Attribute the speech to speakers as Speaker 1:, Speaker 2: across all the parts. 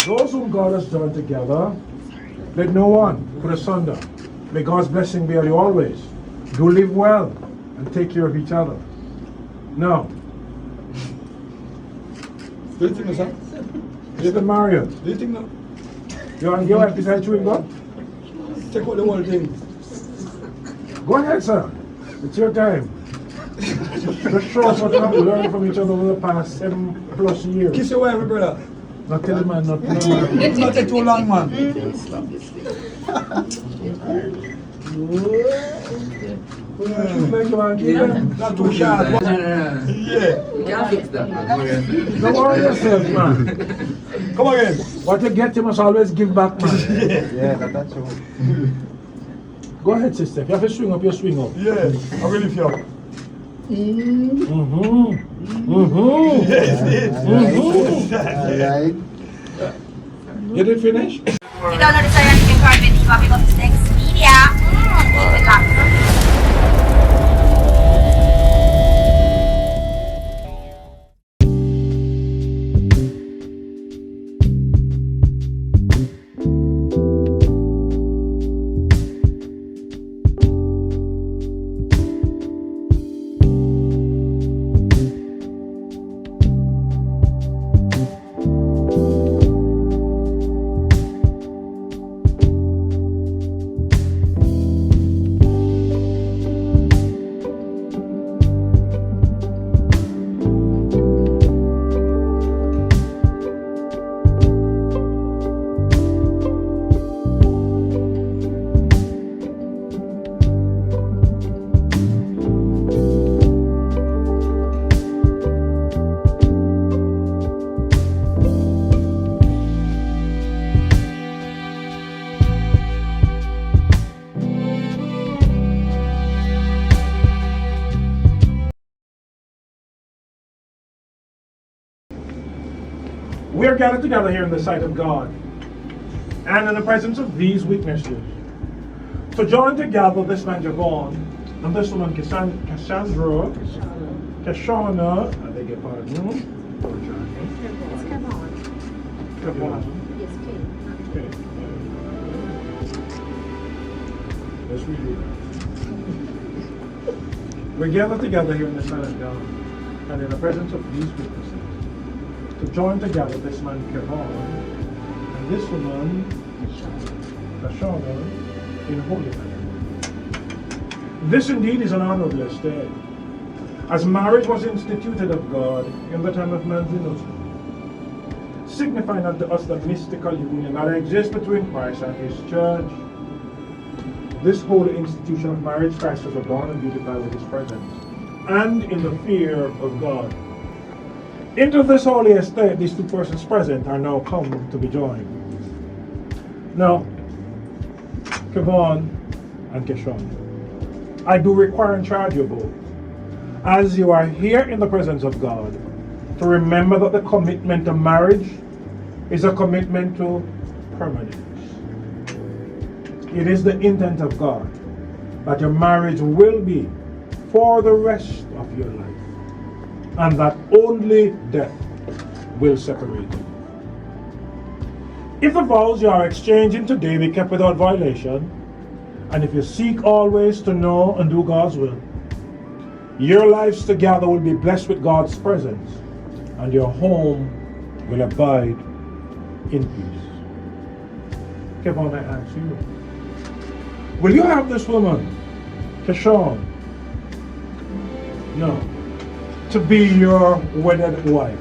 Speaker 1: Those whom God has joined together, let no one put asunder. May God's blessing be on you always. Do live well and take care of each other. Now,
Speaker 2: Do you think so?
Speaker 1: Mr. Marriott,
Speaker 2: Do you think that?
Speaker 1: you want to give up beside chewing gum?
Speaker 2: Take out the whole thing.
Speaker 1: Go ahead, sir. It's your time. Just show us what you have learned from each other over the past 7+ years.
Speaker 2: Kiss your wife, brother.
Speaker 1: Not tell the man, not tell the man.
Speaker 2: It's not take too long, man. Not too sharp.
Speaker 3: No.
Speaker 2: Yeah.
Speaker 3: You can't fix that, man.
Speaker 1: Don't worry yourself, man.
Speaker 2: Come again.
Speaker 1: What you get, you must always give back, man.
Speaker 4: Yeah, that's true.
Speaker 1: Go ahead, sister. If you have to swing up, you swing up.
Speaker 2: Yeah. I really feel.
Speaker 4: Alright.
Speaker 1: You did finish?
Speaker 5: If you don't know the story, you can card with Bobby Bob's next media. Keep it locked.
Speaker 1: We are gathered together here in the sight of God and in the presence of these witnesses to join together this man Kevaughn and this woman Cashana, I beg your pardon.
Speaker 5: It's Kevaughn.
Speaker 1: Kevaughn.
Speaker 5: Yes, please.
Speaker 1: Okay. Let's read it. We're gathered together here in the sight of God and in the presence of these witnesses to join together this man Kevaughn and this woman Cashana in holy matrimony. This indeed is an honorable estate, as marriage was instituted of God in the time of man's innocence, signifying unto us the mystical union that exists between Christ and his church. This holy institution of marriage Christ was adorned and beautified with his presence and in the fear of God. Into this holy estate, these two persons present are now come to be joined. Now, Kevaughn and Cashana, I do require and charge you both, as you are here in the presence of God, to remember that the commitment to marriage is a commitment to permanence. It is the intent of God that your marriage will be for the rest of your life, and that only death will separate you. If the vows you are exchanging today be kept without violation, and if you seek always to know and do God's will, your lives together will be blessed with God's presence, and your home will abide in peace. Kevaughn, I ask you, will you have this woman, Cashana, to be your wedded wife?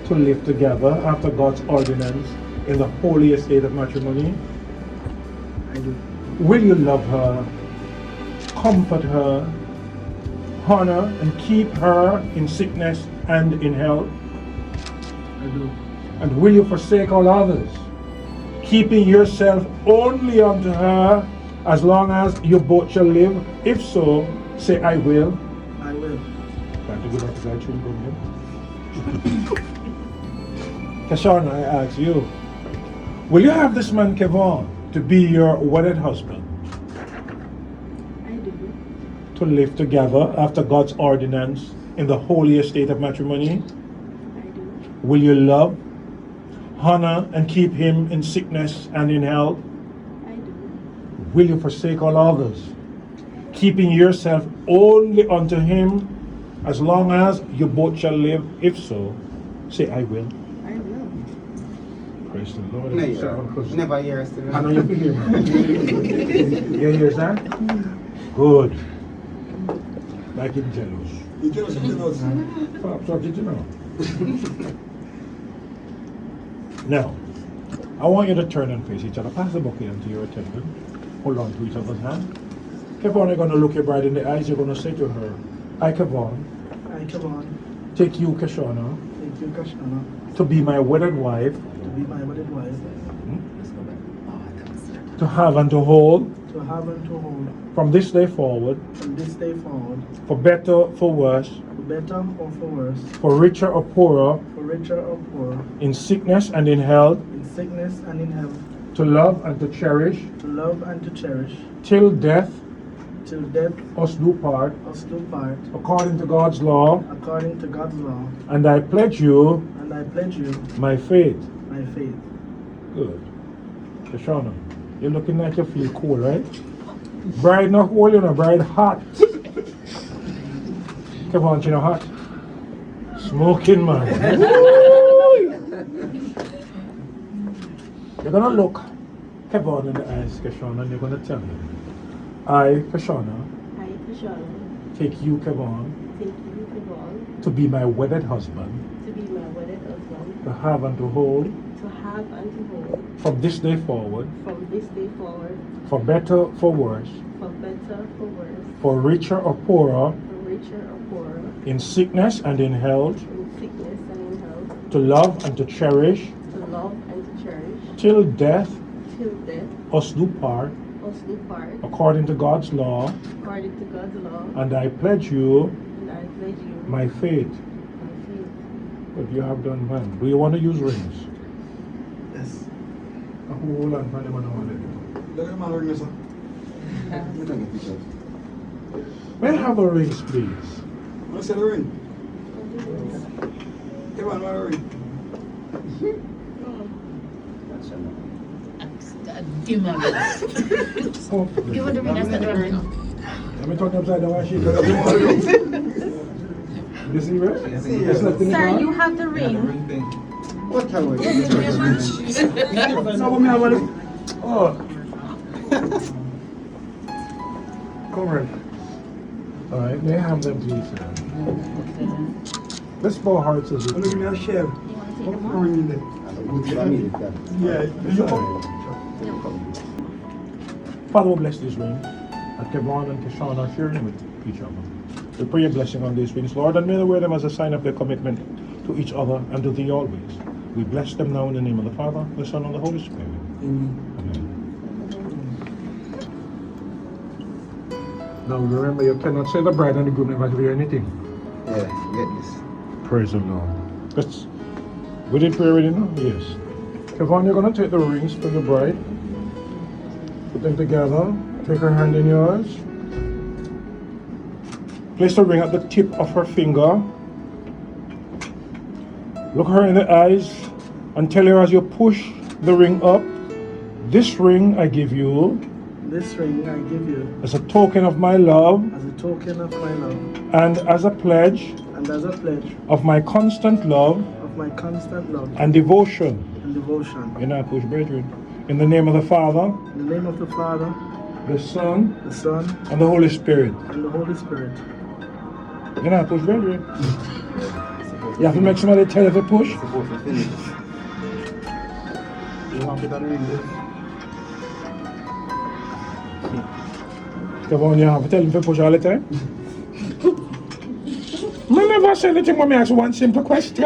Speaker 1: To live together after God's ordinance in the holy estate of matrimony?
Speaker 4: I do.
Speaker 1: Will you love her, comfort her, honor and keep her in sickness and in health?
Speaker 4: I do.
Speaker 1: And will you forsake all others, keeping yourself only unto her as long as you both shall live? If so, say, I will.
Speaker 4: I will.
Speaker 1: Time to go back to that chewing gum here. Cashana, I ask you, will you have this man Kevaughn to be your wedded husband?
Speaker 5: I do.
Speaker 1: To live together after God's ordinance in the holy estate of matrimony?
Speaker 5: I do.
Speaker 1: Will you love, honor and keep him in sickness and in health?
Speaker 3: I do.
Speaker 1: Will you forsake all others, keeping yourself only unto him, as long as you both shall live? If so, say, I will.
Speaker 3: I will.
Speaker 1: Praise the Lord.
Speaker 4: Never hear us.
Speaker 1: I know you can hear me. You hear that? Good. Like him jealous.
Speaker 2: You jealous, you jealous.
Speaker 1: Perhaps what did you know? Now, I want you to turn and face each other. Pass the bouquet into your attendant. Hold on to each other's hand. Kevaughn, you're going to look your bride in the eyes. You're going to say to her, I, Kevaughn,
Speaker 4: I, Kevaughn,
Speaker 1: take you, Cashana,
Speaker 4: take you, Cashana,
Speaker 1: to be my wedded wife,
Speaker 4: to be my wedded wife,
Speaker 1: to have and to hold,
Speaker 4: to have and to hold,
Speaker 1: from this day forward,
Speaker 4: from this day forward,
Speaker 1: for better, for worse,
Speaker 4: for better or for worse,
Speaker 1: for richer or poorer,
Speaker 4: for richer or poorer,
Speaker 1: in sickness and in health,
Speaker 4: in sickness and in health,
Speaker 1: to love and to cherish,
Speaker 4: to love and to cherish,
Speaker 1: till death
Speaker 4: till death
Speaker 1: us do part,
Speaker 4: us do part,
Speaker 1: according to God's law.
Speaker 4: according to God's law.
Speaker 1: And I pledge you
Speaker 4: And I pledge you
Speaker 1: my faith.
Speaker 4: my faith.
Speaker 1: Good. Kashana, you're looking like you feel cool, right? Bride not cool, you know, bride hot. Kevaughn, you know hot? Smoking, man. You're gonna look Kevaughn in the eyes, Kashana, and you're gonna tell him, I, Kashana,
Speaker 3: I, Cashana,
Speaker 1: take you, Kevaughn,
Speaker 3: take you, Kevaughn,
Speaker 1: to be my wedded husband,
Speaker 3: to be my wedded husband,
Speaker 1: to have and to hold,
Speaker 3: to have and to hold,
Speaker 1: from this day forward,
Speaker 3: from this day forward,
Speaker 1: for better, for worse,
Speaker 3: for better, for worse,
Speaker 1: for richer or poorer,
Speaker 3: for richer or poorer,
Speaker 1: in sickness and in health,
Speaker 3: in sickness and in health,
Speaker 1: to love and to cherish,
Speaker 3: to love and to cherish,
Speaker 1: till death
Speaker 3: till death
Speaker 1: us do part,
Speaker 3: us do part,
Speaker 1: according to God's law.
Speaker 3: according to God's law.
Speaker 1: And I pledge you
Speaker 3: And I pledge you
Speaker 1: my faith.
Speaker 3: my faith.
Speaker 1: But you have done well. Do you want to use rings?
Speaker 4: Yes.
Speaker 1: Hold on, man, I want to
Speaker 2: Look at my ring, sir.
Speaker 1: May I have the rings, please?
Speaker 2: Wanna see the ring? Come on, my ring.
Speaker 6: Give me
Speaker 1: Oh,
Speaker 6: the ring, that's the ring.
Speaker 1: let me talk upside down. Why she does You see, right? It's like the
Speaker 3: Sir,
Speaker 1: car.
Speaker 3: you have the ring.
Speaker 4: What are we?
Speaker 1: No, but me, I want to. Oh. Come right. All right, may I have them, please, sir? Let's bow hearts as we
Speaker 2: Look at me, I'll share.
Speaker 6: You want to take them
Speaker 2: Put
Speaker 6: off?
Speaker 2: ring in there. Yeah, you
Speaker 1: Father, we bless this ring. And Kevaughn and Cashana are sharing with each other. We pray a blessing on these rings, Lord, and may they wear them as a sign of their commitment to each other and to Thee always. We bless them now in the name of the Father, the Son, and the Holy Spirit. Amen. Now remember, you cannot say the bride and the groom never hear anything.
Speaker 4: Yeah, get this.
Speaker 1: Praise the Lord. We did pray already, no? Yes. Kevaughn, you're going to take the rings for the bride. Put them together. Take her hand in yours. Place the ring at the tip of her finger. Look her in the eyes and tell her as you push the ring up, this ring I give you
Speaker 4: This ring I give you
Speaker 1: as a token of my love
Speaker 4: as a token of my love
Speaker 1: and as a pledge
Speaker 4: and as a pledge
Speaker 1: of my constant love
Speaker 4: of my constant love
Speaker 1: and devotion.
Speaker 4: and devotion.
Speaker 1: You're not push, brethren. In the name of the Father,
Speaker 4: In the name of the Father,
Speaker 1: the Son,
Speaker 4: the Son,
Speaker 1: and the Holy Spirit.
Speaker 4: and the Holy Spirit.
Speaker 1: You're not push, brethren. You have to make somebody tell you to push.
Speaker 4: Supposed to finish. You want me to read this?
Speaker 1: Kevaughn, you have to tell him to push all the time. I never say anything when I ask one simple question.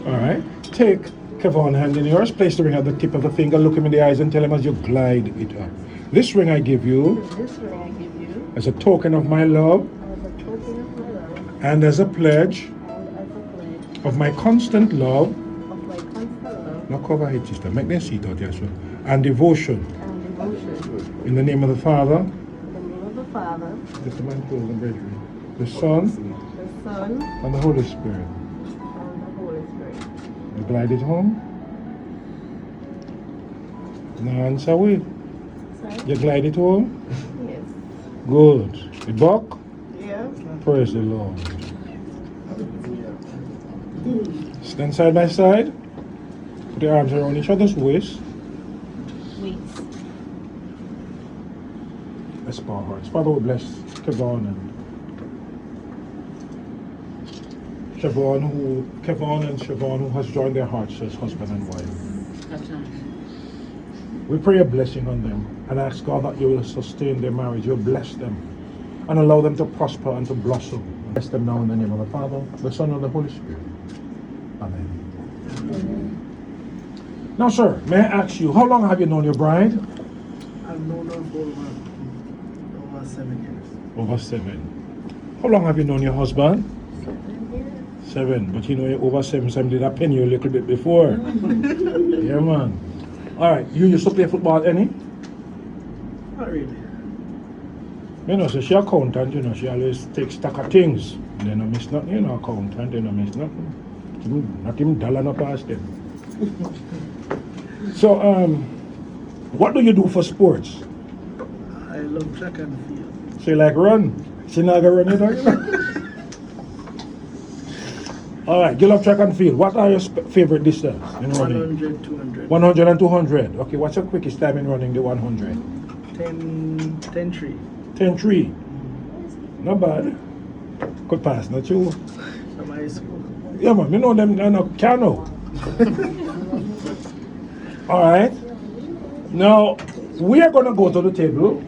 Speaker 1: Alright. Take Kevaughn hand in yours, place the ring at the tip of the finger, look him in the eyes and tell him as you glide it up. This ring I give you
Speaker 3: This ring I give you
Speaker 1: as a token of my love
Speaker 3: as a token of my love
Speaker 1: and as a pledge
Speaker 3: and as a pledge
Speaker 1: of my constant love.
Speaker 3: of my constant love
Speaker 1: Now cover it, sister. Make them see it out there, so. And devotion.
Speaker 3: and devotion.
Speaker 1: In the name of the Father,
Speaker 3: In the name of the Father,
Speaker 1: just the man told them, brethren, the Son,
Speaker 3: the Son,
Speaker 1: and the Holy Spirit.
Speaker 3: and the Holy Spirit.
Speaker 1: You glide it home? No answer we.
Speaker 3: Sorry?
Speaker 1: You glide it home?
Speaker 3: Yes.
Speaker 1: Good. You buck?
Speaker 3: Yeah.
Speaker 1: Praise the Lord. Stand side by side. Put your arms around each other's waist.
Speaker 3: Wait.
Speaker 1: Let's bow our hearts. Father, we bless Kevaughn and Siobhan who has joined their hearts as husband and wife.
Speaker 6: Cashana.
Speaker 1: We pray a blessing on them and ask God that you will sustain their marriage. You'll bless them and allow them to prosper and to blossom. Bless them now in the name of the Father, the Son, and the Holy Spirit. Amen. Now, sir, may I ask you, how long have you known your bride?
Speaker 4: I've known her for over 7 years.
Speaker 1: Over 7. How long have you known your husband? 7. But you know you're over 7, so I did I pen you a little bit before. Yeah, man. All right, you used to play football any?
Speaker 4: Not really.
Speaker 1: You know, so she accountant, you know, she always takes stock of things. They don't miss nothing, you know, accountant, they don't miss nothing. Not even dollar no past them. So, what do you do for sports?
Speaker 4: I love track and field.
Speaker 1: So you like run? She not gonna run it, don't you? All right, you love track and field. What are your favorite distance in running?
Speaker 4: 100, 200.
Speaker 1: 100 and 200. Okay, what's your quickest time in running the 100?
Speaker 4: 10-3.
Speaker 1: 10-3. Not bad. Could pass, not you?
Speaker 4: From high school.
Speaker 1: Yeah, man, you know them, no cano. All right. Now, we are going to go to the table.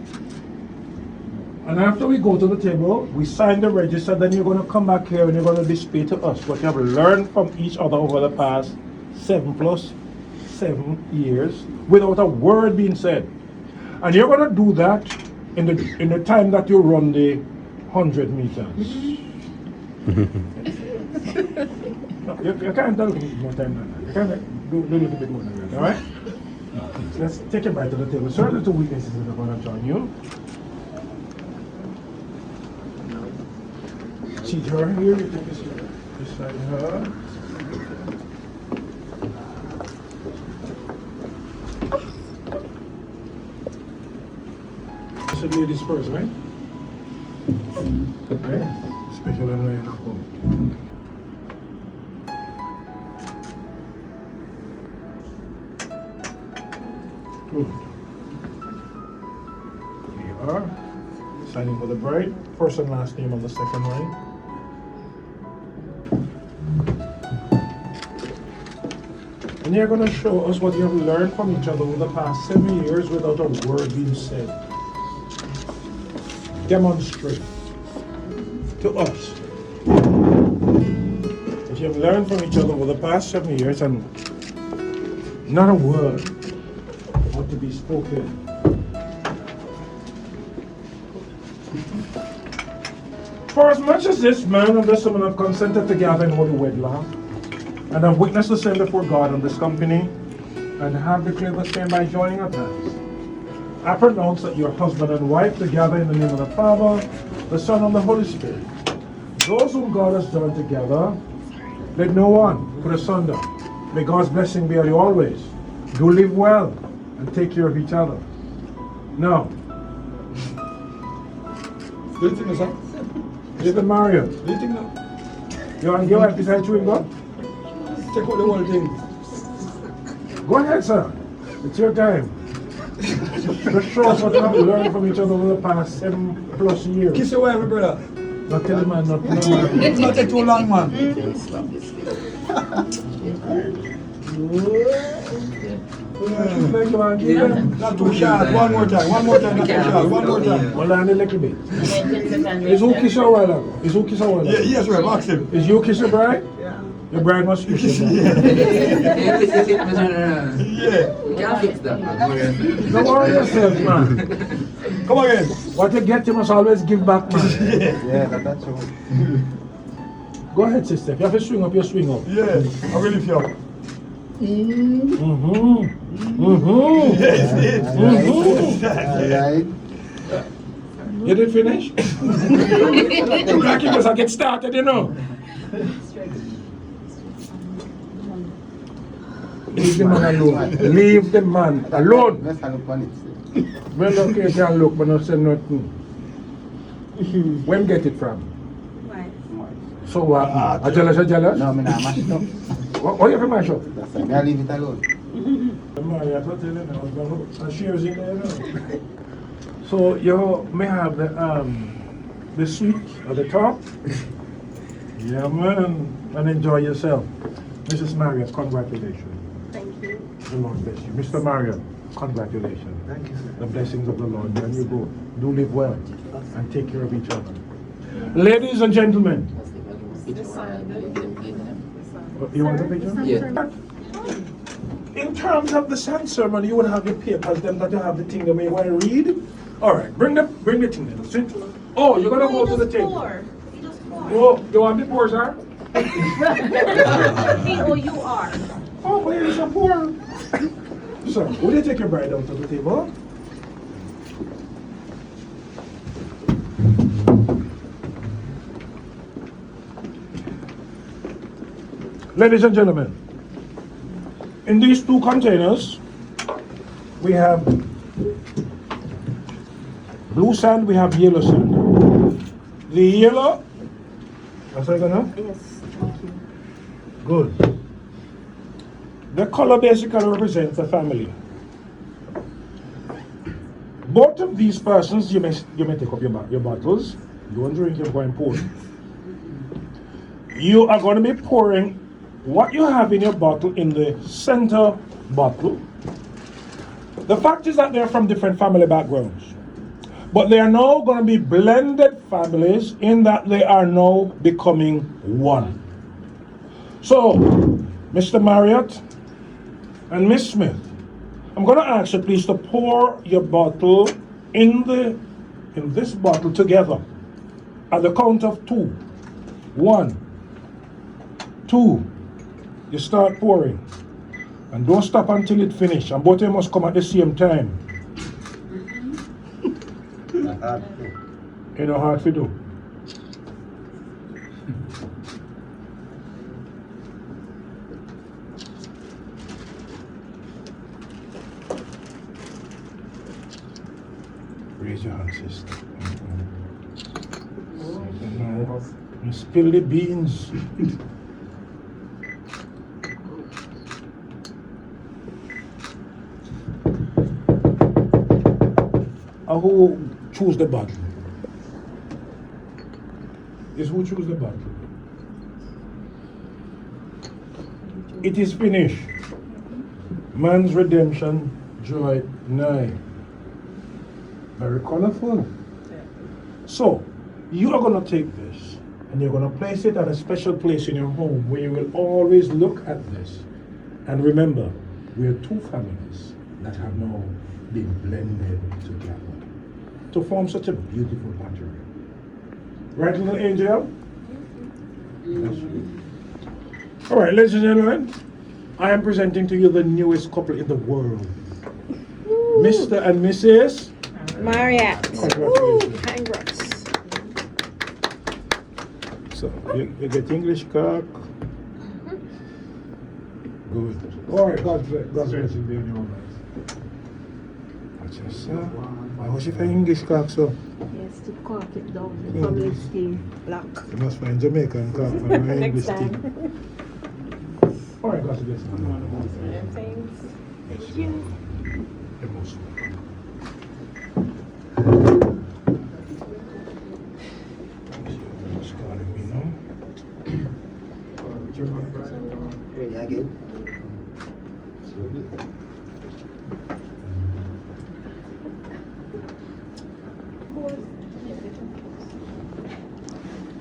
Speaker 1: And after we go to the table, we sign the register, then you're going to come back here and you're going to display to us what you have learned from each other over the past 7+ years without a word being said. And you're going to do that in the time that you run the 100 meters. No, you can't do a little bit more time than that. You can't do a little bit more than that, all right? Let's take it back to the table. Sir, the 2 witnesses that are going to join you. Seat her here, you take this beside her. This is ladies first, right? Right? Special and right now. Good. Here you are. Signing for the bride. First and last name on the second line. And you're going to show us what you have learned from each other over the past 7 years without a word being said. Demonstrate to us what you have learned from each other over the past 7 years and not a word ought to be spoken. For as much as this man and this woman have consented together in holy wedlock, and have witnessed the same before God and this company, and have declared the same by joining of hands, I pronounce that you're husband and wife together in the name of the Father, the Son, and the Holy Spirit. Those whom God has joined together, let no one put asunder. May God's blessing be on you always. Do live well and take care of each other. Now,
Speaker 2: Do you think so?
Speaker 1: is the Marriott.
Speaker 2: Do you think that?
Speaker 1: You want to give up beside chewing gum?
Speaker 2: Check out the whole thing.
Speaker 1: Go ahead, sir. It's your time. Just show us what you have learned from each other over the past 7+ years.
Speaker 2: Kiss your wife, brother.
Speaker 1: Not tell the man, not tell the man.
Speaker 2: It's not take too long, man.
Speaker 1: Thank you, man. Give them.
Speaker 2: Not too short. One more time. One more time. Not too short. One more time.
Speaker 1: Hold on a little bit. Is who kiss her a while ago? Is who kiss her a while ago?
Speaker 2: Yeah, yes, right. Ask him.
Speaker 1: Is you kiss your bride? Your bride must kiss you.
Speaker 2: Yeah.
Speaker 7: Can't fix that, man.
Speaker 1: Don't worry yourself, man.
Speaker 2: Come again.
Speaker 1: What you get, you must always give back, man.
Speaker 2: Yeah, that's all.
Speaker 1: Go ahead, sister. If you have to swing up, you swing up.
Speaker 2: Yeah, I really feel. Yes,
Speaker 1: Mm-hmm. You did finish? You can't keep us and get started, you know. Leave the man alone. Leave the man alone.
Speaker 7: Let's have a panic.
Speaker 1: Well, okay, you can look, but not say nothing. When get it from?
Speaker 3: Why?
Speaker 1: So what? A jealous, a jealous?
Speaker 7: No, I'm not mash it up.
Speaker 1: What you have to mash up?
Speaker 7: That's it. I'll leave it alone.
Speaker 1: Marriott hotel, you know, and shares in there, you know. So you may have the suite at the top. Yeah, man, and enjoy yourself. Mrs. Marriott, congratulations.
Speaker 3: Thank you.
Speaker 1: The Lord bless you. Mr. Marriott, congratulations.
Speaker 4: Thank you, sir.
Speaker 1: The blessings of the Lord. When you go, do live well and take care of each other. Ladies and gentlemen, you want a picture?
Speaker 7: Yeah.
Speaker 1: In terms of the sand ceremony, you would have your papers, then that you have the thing that you want to read. All right, bring the thing then. Sit. Oh, you're gonna go to the table.
Speaker 3: You just pour.
Speaker 1: Oh, you want the pour, sir?
Speaker 3: P-O-U-R.
Speaker 1: Oh, but you're so poor. So, will you take your bride out to the table? Ladies and gentlemen, in these two containers, we have blue sand, we have yellow sand. The yellow, what's that gonna?
Speaker 3: Yes, thank you.
Speaker 1: Good. The color basically represents the family. Both of these persons, you may take up your bottles. You won't drink, you're going to pour. You are going to be pouring what you have in your bottle in the center bottle. The fact is that they're from different family backgrounds. But they are now going to be blended families in that they are now becoming one. So, Mr. Marriott and Miss Smith, I'm going to ask you please to pour your bottle in this bottle together at the count of 2. 1, 2. You start pouring. And don't stop until it finishes. And both of you must come at the same time. You know hard to do. Raise your hand, sister. No, you spill the beans. Who choose the bottle? Is who choose the bottle? It is finished. Man's redemption, joy, nigh. Very colorful. So, you are going to take this and you're going to place it at a special place in your home where you will always look at this. And remember, we are two families that have now been blended together to form such a beautiful material. Right, little angel? That's right. All right, ladies and gentlemen, I am presenting to you the newest couple in the world. Mr. and Mrs.
Speaker 3: Marriott.
Speaker 1: Congratulations.
Speaker 3: Congrats.
Speaker 1: So, you get English cock. Good. All right, God bless you, be on your own. What's your son? Why was you find English cock, so?
Speaker 3: Yes, to cork it down. The family stay black.
Speaker 1: You must find Jamaican cock for my English
Speaker 3: Next
Speaker 1: tea.
Speaker 3: time.
Speaker 1: All right, God bless you.
Speaker 3: Thanks.
Speaker 1: Thank you. You're most welcome. Thank you. Just calling me now.
Speaker 7: Ready again?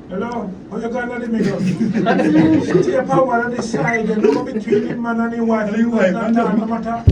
Speaker 1: Hello, how you gonna let me go? Stay up on one of the side and look between the man and the wife. No matter.